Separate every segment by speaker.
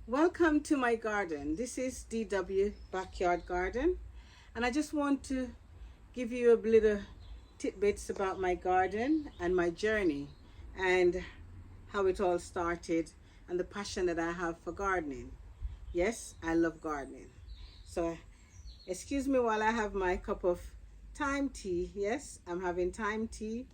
Speaker 1: Welcome to my garden. This is DW Backyard Garden, and I just want to give you a little tidbits about my garden and my journey and how it all started and the passion that I have for gardening. Yes, I love gardening. So excuse me while I have my cup of thyme tea. Yes, I'm having thyme tea,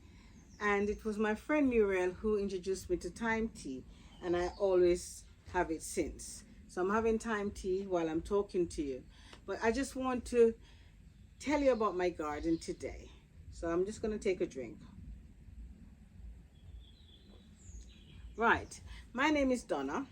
Speaker 1: and it was my friend Muriel who introduced me to thyme tea, and I always have it since. So I'm having thyme tea while I'm talking to you, but I just want to tell you about my garden today. So I'm just going to take a drink. Right, my name is Donna,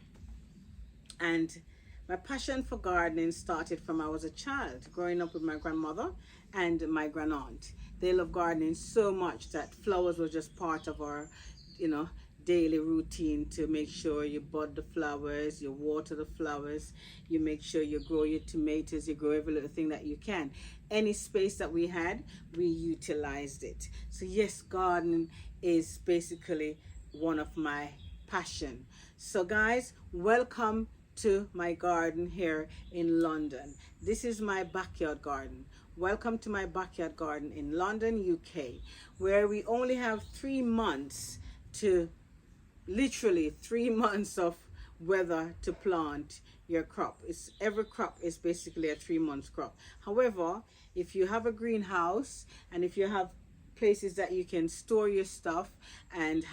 Speaker 1: and my passion for gardening started from I was a child, growing up with my grandmother and my grandaunt. They love gardening so much that flowers were just part of our, daily routine, to make sure you bud the flowers, you water the flowers, you make sure you grow your tomatoes, you grow every little thing that you can. Any space that we had, we utilized it. So yes, gardening is basically one of my passion. So guys, welcome to my garden here in London. This is my backyard garden. Welcome to my backyard garden in London, UK, where we only have 3 months to literally 3 months of weather to plant your crop. Every crop is basically a 3 months crop. However, if you have a greenhouse and if you have places that you can store your stuff and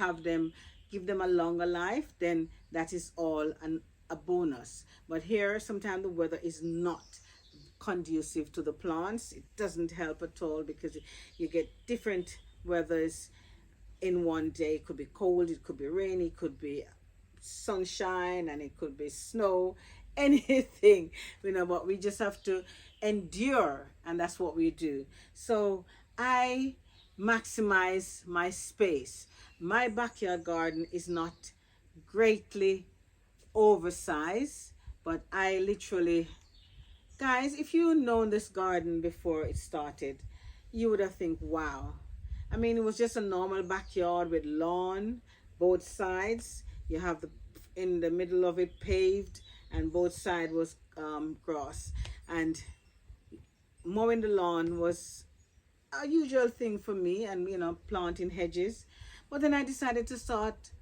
Speaker 1: give them a longer life, then that is all a bonus. But here sometimes the weather is not conducive to the plants. It doesn't help at all because you get different weathers in one day. It could be cold, it could be rainy, it could be sunshine, and it could be snow, anything, but we just have to endure, and that's what we do. So I maximize my space. My backyard garden is not greatly oversized, but I literally, guys, if you known this garden before it started, you would have think, wow. I mean, it was just a normal backyard with lawn, both sides. You have in the middle of it paved, and both sides was grass. And mowing the lawn was a usual thing for me, and planting hedges. But then I decided to start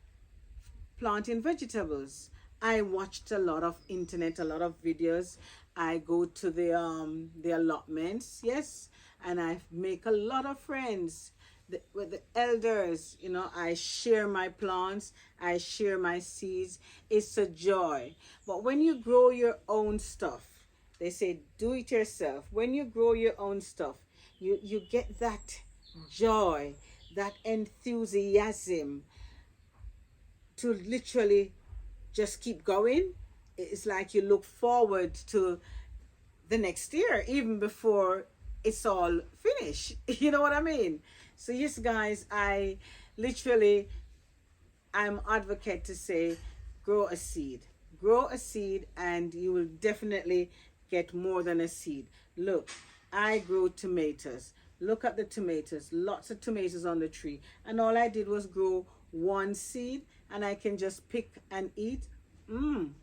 Speaker 1: planting vegetables. I watched a lot of internet, a lot of videos. I go to the allotments, yes, and I make a lot of friends with the elders. I share my plants, I share my seeds. It's a joy. But when you grow your own stuff, they say do it yourself. When you grow your own stuff, you get that joy, that enthusiasm to literally just keep going. It's like you look forward to the next year, even before it's all finished. You know what I mean? So yes, guys, I'm advocate to say grow a seed, and you will definitely get more than a seed. Look, I grow tomatoes. Look at the tomatoes, lots of tomatoes on the tree, and all I did was grow one seed, and I can just pick and eat. And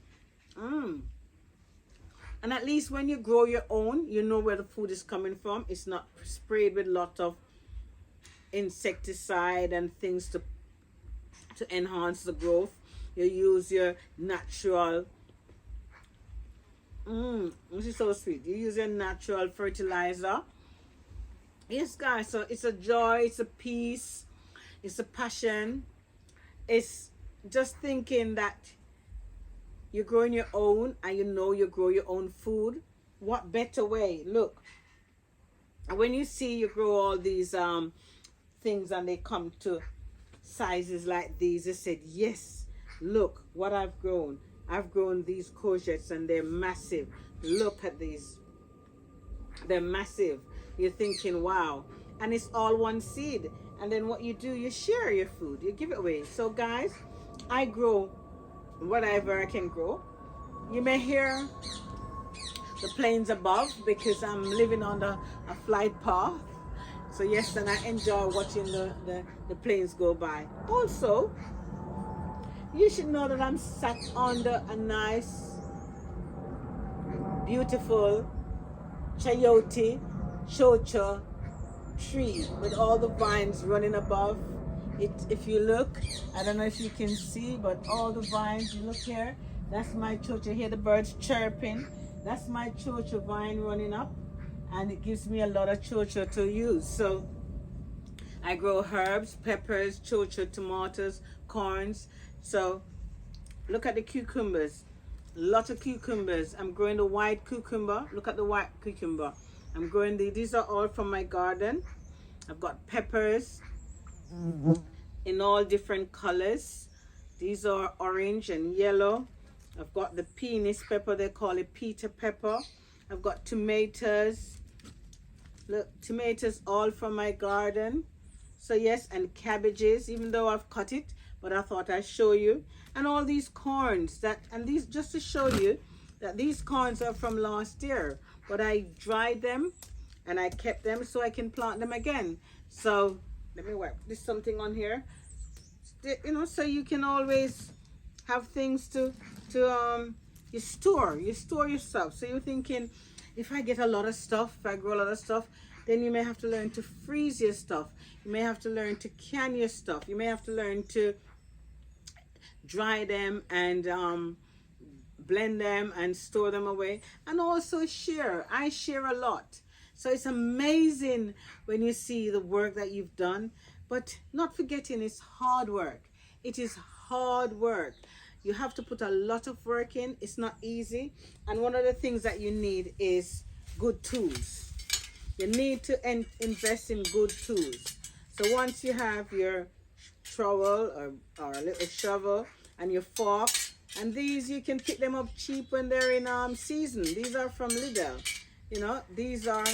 Speaker 1: at least when you grow your own, you know where the food is coming from. It's not sprayed with lot of insecticide and things to enhance the growth. You use your natural, this is so sweet. You use your natural fertilizer. Yes, guys, so it's a joy, it's a peace, it's a passion. It's just thinking that you're growing your own, and you grow your own food. What better way? Look, when you see you grow all these things and they come to sizes like these, they said, yes, look what I've grown. I've grown these courgettes and they're massive. Look at these, they're massive. You're thinking, wow. And it's all one seed. And then what you do, you share your food, you give it away. So guys, I grow whatever I can grow. You may hear the planes above because I'm living on a flight path. So yes, and I enjoy watching the planes go by. Also, you should know that I'm sat under a nice beautiful chayote chocha tree with all the vines running above it. If you look, I don't know if you can see, but all the vines, you look here, that's my chocha. Hear the birds chirping. That's my chocha vine running up, and it gives me a lot of chocha to use. So I grow herbs, peppers, chocha, tomatoes, corns. So look at the cucumbers. Lot of cucumbers. I'm growing the white cucumber. Look at the white cucumber. I'm growing these are all from my garden. I've got peppers in all different colors. These are orange and yellow. I've got the penis pepper, they call it Peter pepper. I've got tomatoes. Look, tomatoes all from my garden. So yes, and cabbages, even though I've cut it, but I thought I'd show you. And all these corns, and these, just to show you that these corns are from last year, but I dried them and I kept them so I can plant them again. So let me wipe this something on here, you know, so you can always have things to you store yourself. So you're thinking, if I get a lot of stuff, if I grow a lot of stuff, then you may have to learn to freeze your stuff. You may have to learn to can your stuff. You may have to learn to dry them and blend them and store them away, and also share. I share a lot. So it's amazing when you see the work that you've done, but not forgetting it's hard work. It is hard work. You have to put a lot of work in. It's not easy. And one of the things that you need is good tools. You need to invest in good tools. So once you have your trowel or a little shovel and your fork, and these you can pick them up cheap when they're in season. These are from Lidl. You know, these are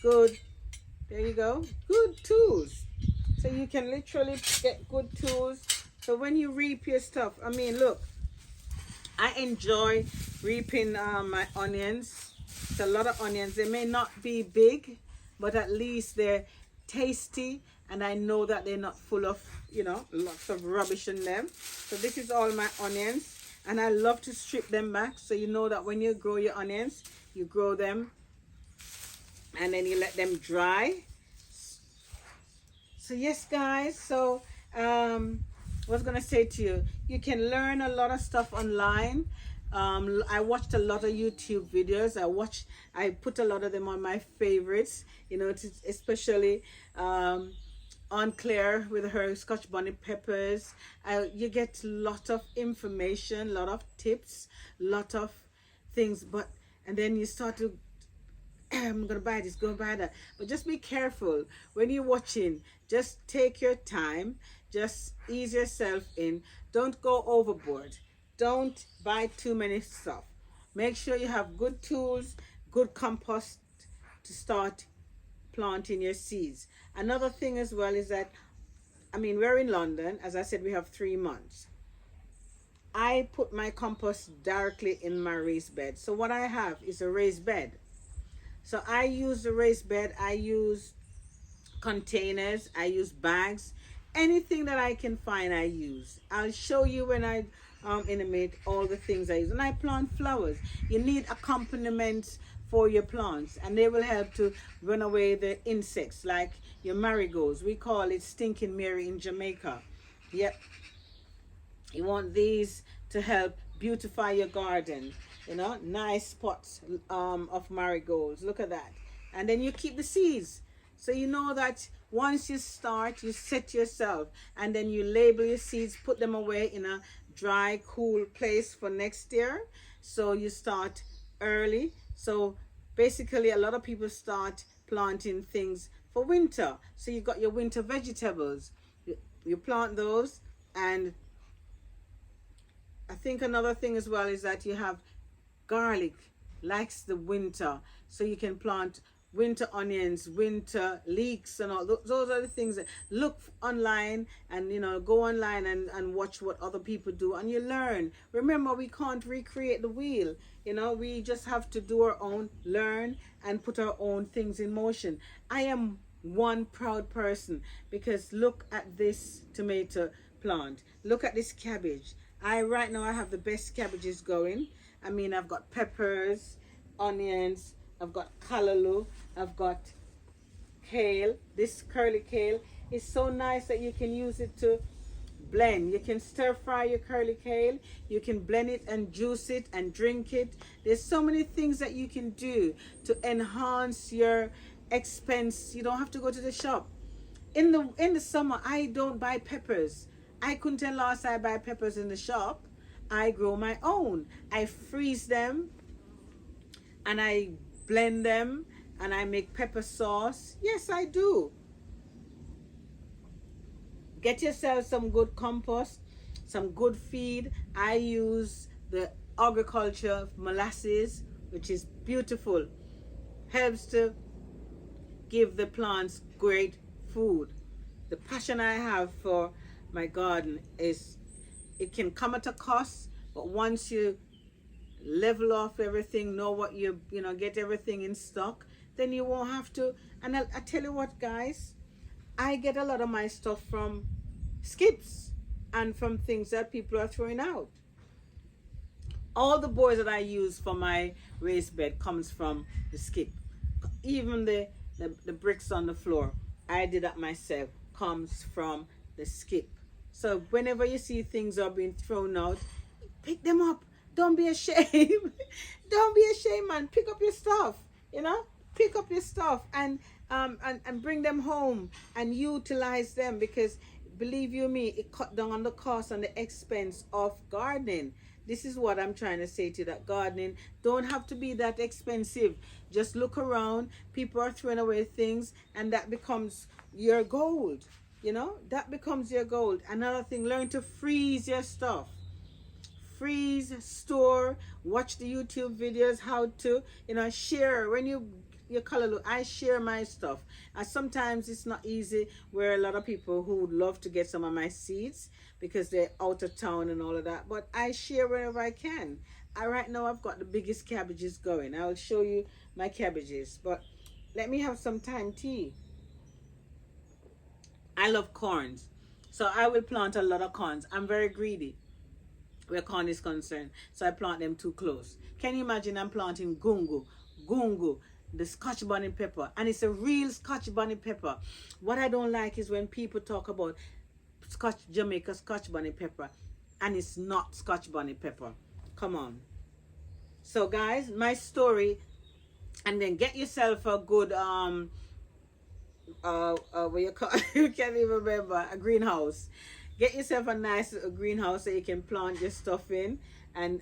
Speaker 1: good. There you go. Good tools. So you can literally get good tools. So when you reap your stuff, I mean, look, I enjoy reaping my onions. It's a lot of onions. They may not be big, but at least they're tasty, and I know that they're not full of, you know, lots of rubbish in them. So this is all my onions, and I love to strip them back. So you know that when you grow your onions, you grow them and then you let them dry. So yes, guys, so I was gonna say to you, you can learn a lot of stuff online. I watched a lot of YouTube videos. I put a lot of them on my favorites, you know, especially on Claire with her Scotch bonnet peppers. You get a lot of information, a lot of tips, a lot of things, and then you start to I'm gonna buy this, go buy that. But just be careful when you're watching. Just take your time, just ease yourself in. Don't go overboard. Don't buy too many stuff. Make sure you have good tools, good compost to start planting your seeds. Another thing as well is that, I mean, we're in London. As I said, we have 3 months. I put my compost directly in my raised bed. So what I have is a raised bed. So I use the raised bed. I use containers. I use bags. Anything that I can find, I use. I'll show you when I animate all the things I use. And I plant flowers. You need accompaniments for your plants, and they will help to run away the insects, like your marigolds. We call it stinking Mary in Jamaica. Yep. You want these to help beautify your garden. You know, nice pots of marigolds. Look at that. And then you keep the seeds. So you know that once you start, you set yourself, and then you label your seeds, put them away in a dry, cool place for next year. So you start early. So basically, a lot of people start planting things for winter. So you got your winter vegetables. You plant those, and I think another thing as well is that you have garlic, likes the winter, so you can plant winter onions, winter leeks, and all those are the things that look online, and you know, go online and watch what other people do, and you learn. Remember, we can't recreate the wheel. You know, we just have to do our own, learn, and put our own things in motion. I am one proud person, because look at this tomato plant, look at this cabbage. Right now I have the best cabbages going. I mean, I've got peppers, onions, I've got callaloo, I've got kale. This curly kale is so nice that you can use it to blend. You can stir fry your curly kale, you can blend it and juice it and drink it. There's so many things that you can do to enhance your expense. You don't have to go to the shop. In the summer, I don't buy peppers. I couldn't tell last I buy peppers in the shop. I grow my own. I freeze them and I blend them and I make pepper sauce. Yes, I do. Get yourself some good compost, some good feed. I use the agriculture molasses, which is beautiful. Helps to give the plants great food. The passion I have for my garden is, it can come at a cost, but once you level off everything, know what you know, get everything in stock, then you won't have to. And I tell you what, guys, I get a lot of my stuff from skips and from things that people are throwing out. All the boards that I use for my raised bed comes from the skip. Even the bricks on the floor, I did that myself, comes from the skip. So whenever you see things are being thrown out, pick them up. Don't be ashamed. Don't be ashamed, man. Pick up your stuff, you know? Pick up your stuff and bring them home and utilize them, because believe you me, it cut down on the cost and the expense of gardening. This is what I'm trying to say to you, that gardening don't have to be that expensive. Just look around. People are throwing away things and that becomes your gold. You know, that becomes your gold. Another thing, learn to freeze your stuff. Freeze, store, watch the YouTube videos, how to, you know, share. When you callaloo, I share my stuff. And sometimes it's not easy, where a lot of people who would love to get some of my seeds because they're out of town and all of that, but I share wherever I can. Right now I've got the biggest cabbages going. I'll show you my cabbages, but let me have some thyme tea. I love corns, so I will plant a lot of corns. I'm very greedy where corn is concerned, so I plant them too close. Can you imagine I'm planting gungo, the Scotch bonnet pepper, and it's a real Scotch bonnet pepper. What I don't like is when people talk about Jamaica Scotch bonnet pepper and it's not Scotch bonnet pepper. Come on. So guys, my story, and then get yourself a good what you call you can't even remember, a greenhouse. Get yourself a nice greenhouse so you can plant your stuff in and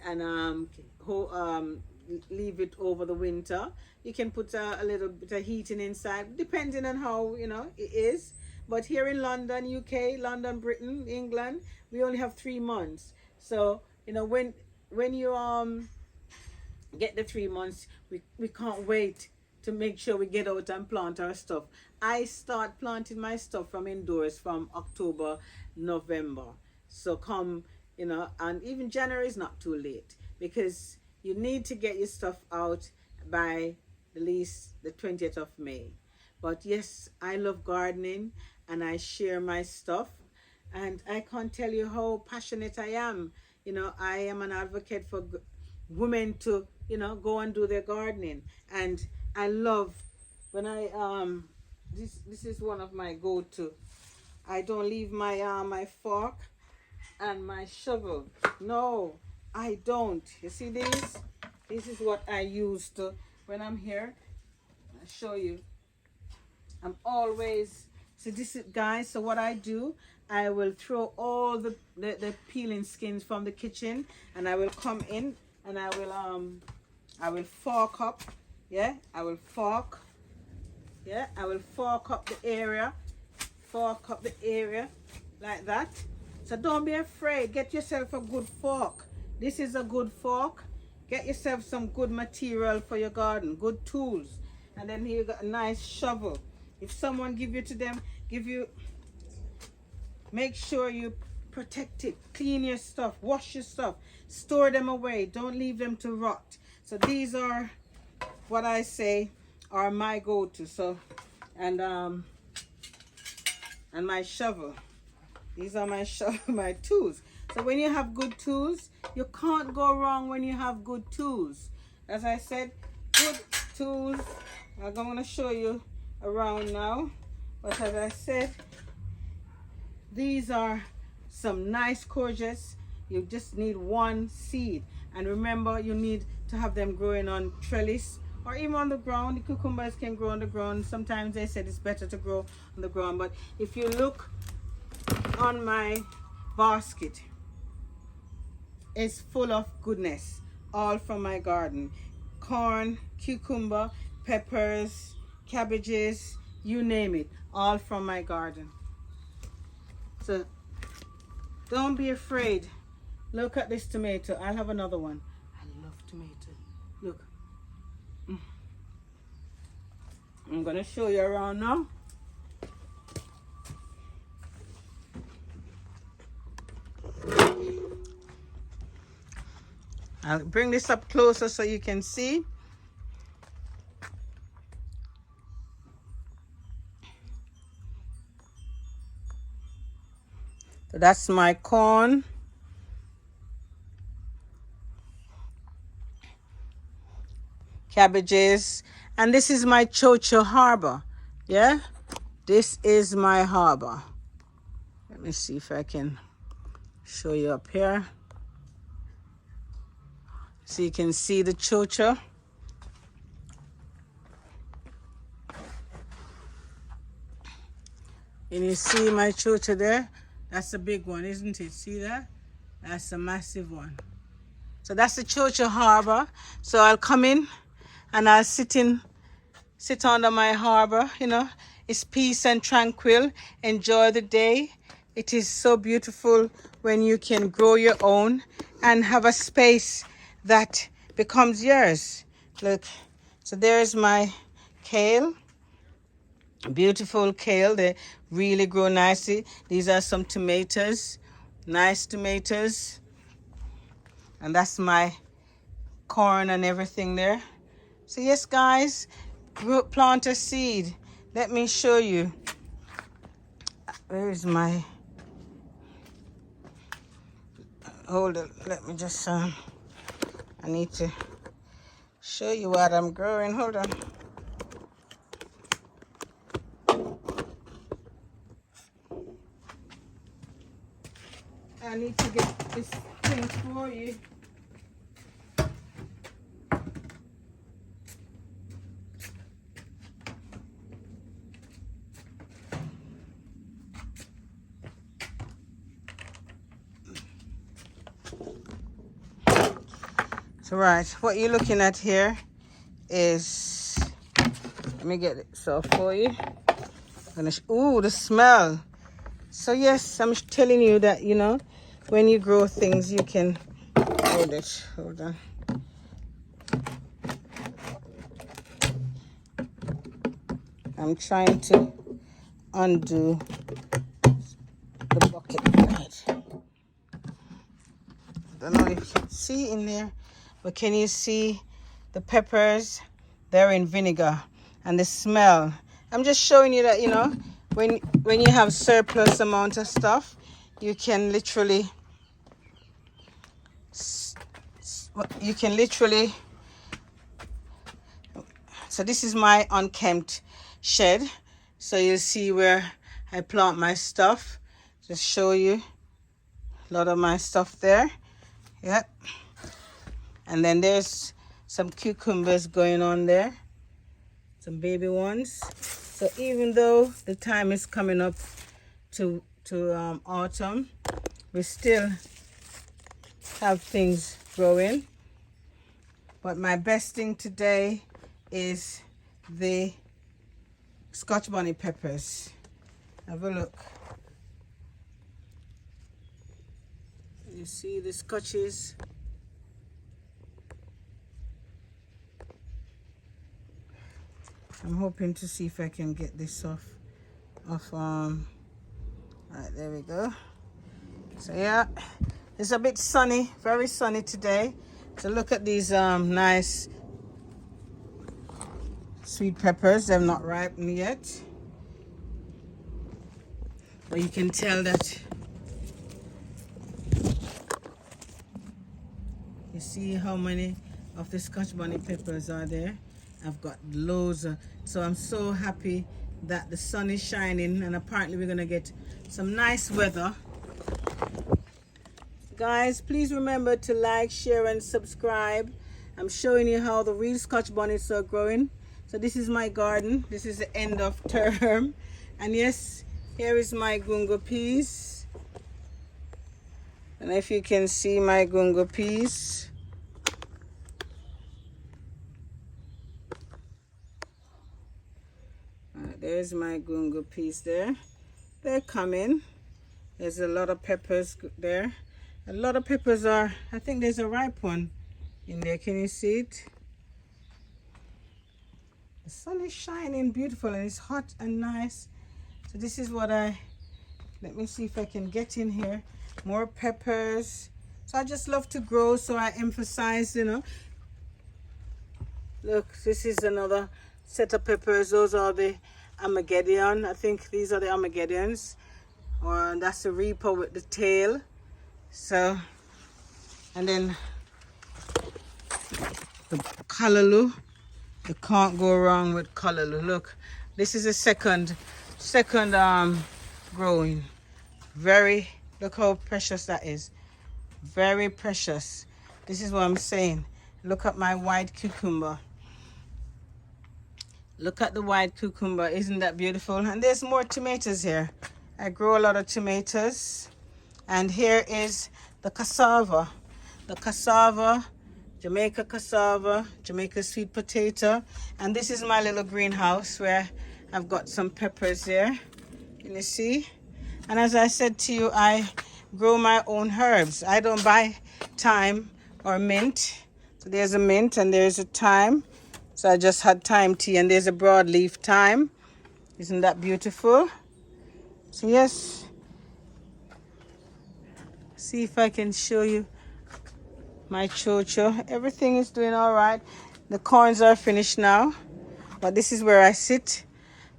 Speaker 1: leave it over the winter. You can put a little bit of heating inside, depending on how, you know, it is. But here in London, UK, London, Britain, England, we only have 3 months. So, you know, when you get the 3 months, we can't wait to make sure we get out and plant our stuff. I start planting my stuff from indoors from October, November. So come, you know, and even January is not too late, because you need to get your stuff out by at least the 20th of May. But yes, I love gardening and I share my stuff, and I can't tell you how passionate I am. You know, I am an advocate for women to, you know, go and do their gardening. And I love when I this is one of my go-to. I don't leave my my fork and my shovel. No, I don't. You see this? This is what I use to, when I'm here. I'll show you. I'm always, so this is, guys, so what I do, I will throw all the peeling skins from the kitchen, and I will come in and I will fork up. Yeah, I will fork. Yeah, I will fork up the area. Fork up the area like that. So don't be afraid. Get yourself a good fork. This is a good fork. Get yourself some good material for your garden, good tools. And then here you got a nice shovel. If someone give you to them, make sure you protect it, clean your stuff, wash your stuff, store them away, don't leave them to rot. So these are what I say are my go-to. So and my shovel. These are my shovel, my tools. So when you have good tools, you can't go wrong when you have good tools. As I said, good tools. I'm going to show you around now. But as I said, these are some nice courgettes. You just need one seed. And remember, you need to have them growing on trellis or even on the ground. The cucumbers can grow on the ground. Sometimes they said it's better to grow on the ground. But if you look on my basket, it's full of goodness, all from my garden. Corn, cucumber, peppers, cabbages, you name it, all from my garden. So don't be afraid. Look at this tomato. I'll have another one. I love tomato. Look. I'm going to show you around now. I'll bring this up closer so you can see. So that's my corn. Cabbages. And this is my chocho harbor. Yeah? This is my harbor. Let me see if I can show you up here. So you can see the chocho. And you see my chocho there? That's a big one, isn't it? See that? That's a massive one. So that's the chocho harbor. So I'll come in and I'll sit under my harbor, you know. It's peace and tranquil. Enjoy the day. It is so beautiful when you can grow your own and have a space that becomes yours. Look, so there's my kale. Beautiful kale. They really grow nicely. These are some tomatoes. Nice tomatoes. And that's my corn and everything there. So yes, guys, plant a seed. Let me show you. Where is my... Hold it. Let me just... I need to show you what I'm growing. Hold on. I need to get this thing for you. So right, what you're looking at here is, let me get it so for you. Ooh, the smell. So yes, I'm telling you that, you know, when you grow things, you can hold it. Hold on. I'm trying to undo the bucket. Right. I don't know if you can see in there, but can you see the peppers? They're in vinegar, and the smell. I'm just showing you that, you know, when you have surplus amount of stuff, you can literally so this is my unkempt shed. So you'll see where I plant my stuff. Just show you a lot of my stuff there. Yep. And then there's some cucumbers going on there, some baby ones. So even though the time is coming up to autumn, we still have things growing. But my best thing today is the Scotch bonnet peppers. Have a look. You see the Scotches? I'm hoping to see if I can get this off. Right, there we go. So yeah, it's a bit sunny, very sunny today. So look at these nice sweet peppers. They've not ripened yet, but you can tell that. You see how many of the Scotch bonnet peppers are there. I've got loads of, so I'm so happy that the sun is shining, and apparently we're gonna get some nice weather. Guys, please remember to like, share and subscribe. I'm showing you how the real Scotch bonnets are growing. So this is my garden. This is the end of term, and yes, here is my gungo peas. And if you can see my gungo peas, there's my gungo peas there. They're coming. There's a lot of peppers there. A lot of peppers are, I think there's a ripe one in there. Can you see it? The sun is shining beautiful and it's hot and nice. So this is what let me see if I can get in here. More peppers. So I just love to grow, so I emphasize, you know. Look, this is another set of peppers. Those are the Armageddon. I think these are the Armageddons. Or that's the Reaper with the tail. So, and then the callaloo. You can't go wrong with callaloo. Look, this is a second growing. Very, look how precious that is. Very precious. This is what I'm saying. Look at my white cucumber. Look at the white cucumber. Isn't that beautiful? And there's more tomatoes here. I grow a lot of tomatoes. And here is the cassava. The cassava, Jamaica cassava, Jamaica sweet potato. And this is my little greenhouse where I've got some peppers here. Can you see? And as I said to you, I grow my own herbs. I don't buy thyme or mint. So there's a mint and there's a thyme. So I just had thyme tea, and there's a broadleaf thyme. Isn't that beautiful? So yes, see if I can show you my chocho. Everything is doing all right. The corns are finished now, but this is where I sit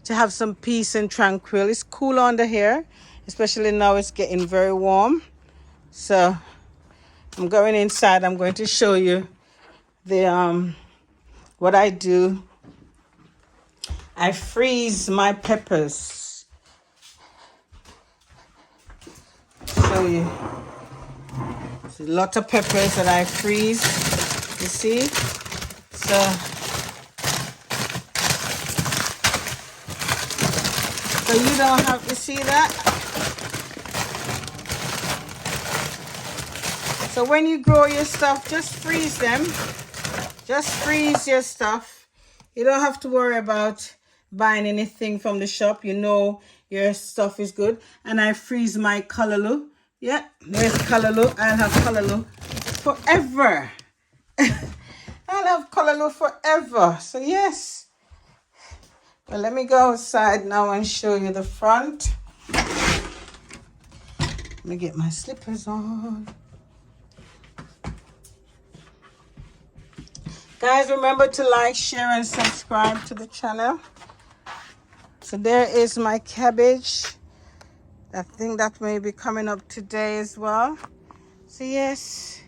Speaker 1: to have some peace and tranquil. It's cool under here, especially now it's getting very warm. So I'm going inside. I'm going to show you the what I do. I freeze my peppers. Show you. There's a lot of peppers that I freeze. You see? So you don't have to see that. So when you grow your stuff, just freeze them. Just freeze your stuff. You don't have to worry about buying anything from the shop. You know your stuff is good. And I freeze my callaloo. Yeah, there's callaloo. I'll have callaloo forever. I'll have callaloo forever. So yes. Well, let me go outside now and show you the front. Let me get my slippers on. Guys, remember to like, share, and subscribe to the channel. So there is my cabbage. I think that may be coming up today as well. So yes,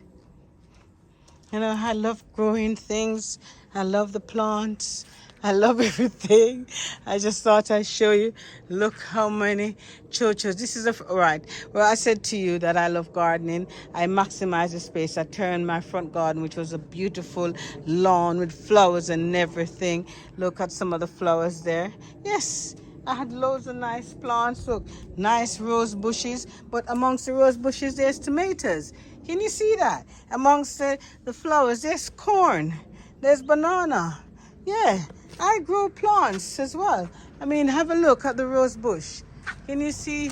Speaker 1: you know, I love growing things. I love the plants. I love everything. I just thought I'd show you. Look how many chochos. This is right. Well, I said to you that I love gardening. I maximize the space. I turned my front garden, which was a beautiful lawn with flowers and everything. Look at some of the flowers there. Yes, I had loads of nice plants. Look, nice rose bushes. But amongst the rose bushes, there's tomatoes. Can you see that? Amongst the flowers, there's corn. There's banana. Yeah, I grow plants as well. I mean, have a look at the rose bush. Can you see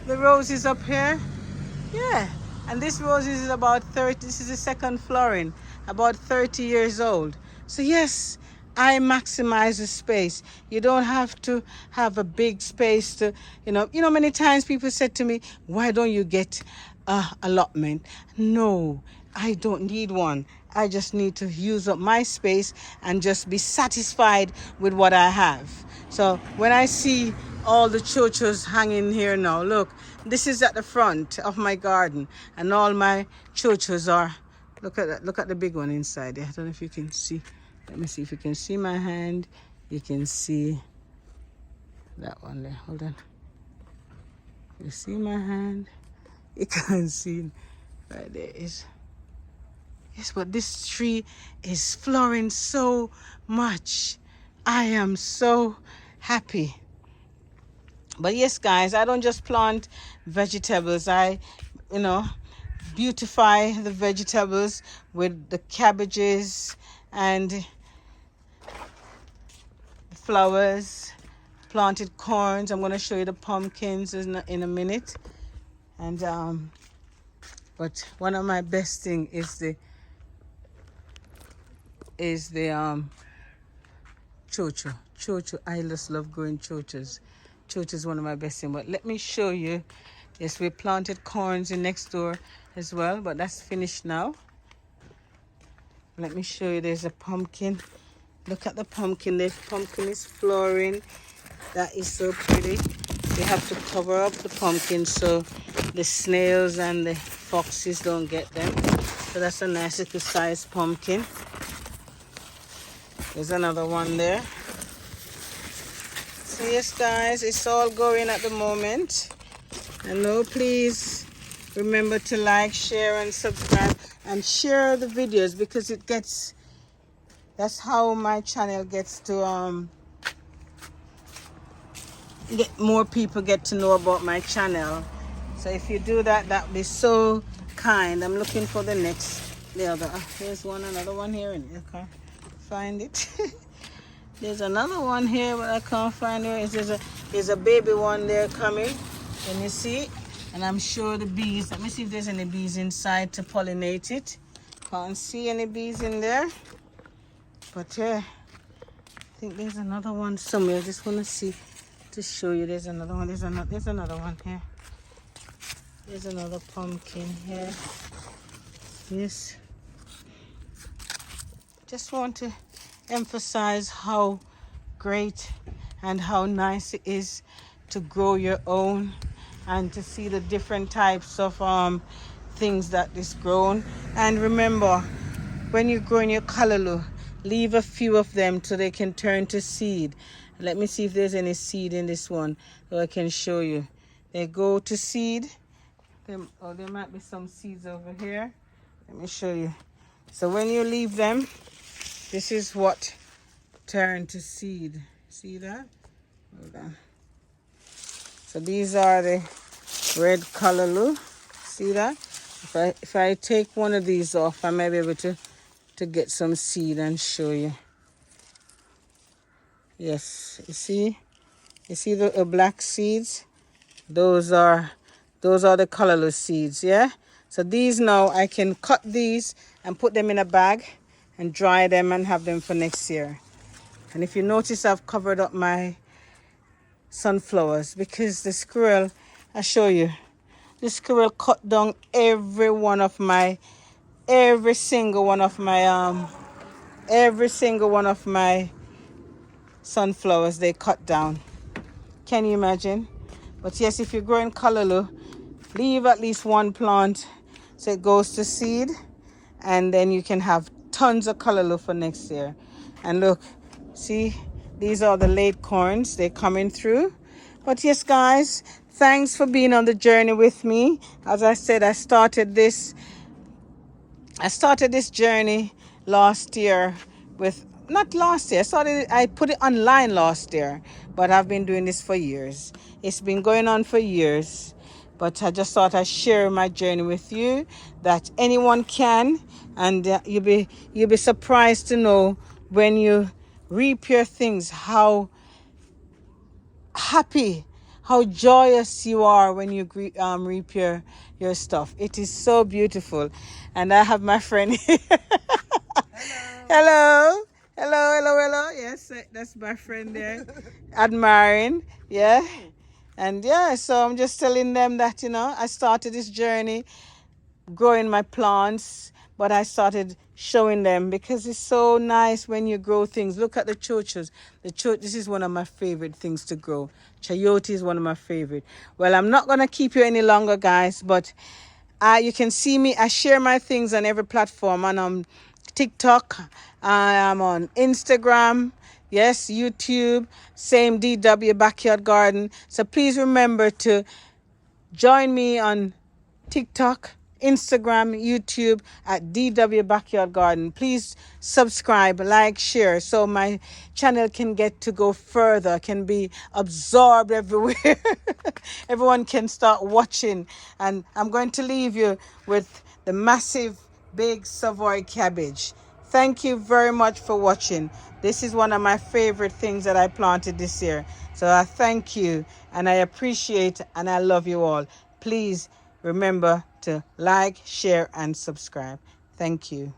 Speaker 1: the roses up here? Yeah, and this rose is about 30, this is the second flowering, about 30 years old. So yes, I maximize the space. You don't have to have a big space to, you know, many times people said to me, why don't you get a allotment? No, I don't need one. I just need to use up my space and just be satisfied with what I have. So when I see all the chochos hanging here now, look, this is at the front of my garden, and all my chochos are, look at that, look at the big one inside there. I don't know if you can see. Let me see if you can see my hand. You can see that one there. Hold on. You see my hand? You can see right there is. Yes, but this tree is flowering so much. I am so happy. But yes, guys, I don't just plant vegetables. I, beautify the vegetables with the cabbages and the flowers, planted corns. I'm going to show you the pumpkins in a minute. And but one of my best thing is the chocho. Chocho. I just love growing chochos. Chocho is one of my best things. But let me show you. Yes, we planted corns in next door as well, but that's finished now. Let me show you. There's a pumpkin. Look at the pumpkin. The pumpkin is flowering. That is so pretty. You have to cover up the pumpkin so the snails and the foxes don't get them. So that's a nice little size pumpkin. There's another one there. So yes, guys, it's all going at the moment. And no, please remember to like, share, and subscribe, and share the videos, because that's how my channel gets to more people get to know about my channel. So if you do that, that'd be so kind. I'm looking for the other. Here's another one here, and I can't find it. There's another one here, but I can't find it. There's a baby one there coming. Can you see? And I'm sure the bees. Let me see if there's any bees inside to pollinate it. Can't see any bees in there. But yeah, I think there's another one somewhere. I just want to see, to show you. There's another one. There's another one here. There's another pumpkin here. Yes. Just want to emphasize how great and how nice it is to grow your own, and to see the different types of things that is grown. And remember, when you're growing your callaloo, leave a few of them so they can turn to seed. Let me see if there's any seed in this one so I can show you. They go to seed. There might be some seeds over here. Let me show you. So when you leave them, this is what turn to seed. See that? Hold on. So these are the red callaloo. See that? If I take one of these off, I may be able to get some seed and show you. Yes, you see the black seeds? Those are the callaloo seeds, yeah? So these now, I can cut these and put them in a bag and dry them and have them for next year. And if you notice, I've covered up my sunflowers because the squirrel, I show you, the squirrel cut down every single one of my sunflowers. They cut down. Can you imagine? But yes, if you're growing callaloo, leave at least one plant so it goes to seed, and then you can have tons of callaloo for next year. And look, see, these are the late corns. They're coming through. But yes, guys, thanks for being on the journey with me. As I said, I started this journey last year with, not last year, I put it online last year, but I've been doing this for years. It's been going on for years, but I just thought I'd share my journey with you, that anyone can, and you'll be surprised to know when you reap your things, how happy, how joyous you are when you reap your stuff. It is so beautiful. And I have my friend here. Hello. Hello. Yes, that's my friend there. Admiring. Yeah. And yeah, so I'm just telling them that, I started this journey growing my plants, but I started showing them because it's so nice when you grow things. Look at the chochos. This is one of my favorite things to grow. Chayote is one of my favorite. Well, I'm not going to keep you any longer, guys, but you can see me. I share my things on every platform, and TikTok. I am on Instagram. Yes, YouTube. Same DW Backyard Garden. So please remember to join me on TikTok, Instagram, YouTube at DW Backyard Garden. Please subscribe, like, share so my channel can get to go further, can be absorbed everywhere. Everyone can start watching. And I'm going to leave you with the massive big Savoy cabbage. Thank you very much for watching. This is one of my favorite things that I planted this year. So I thank you and I appreciate and I love you all. Please remember to like, share, and subscribe. Thank you.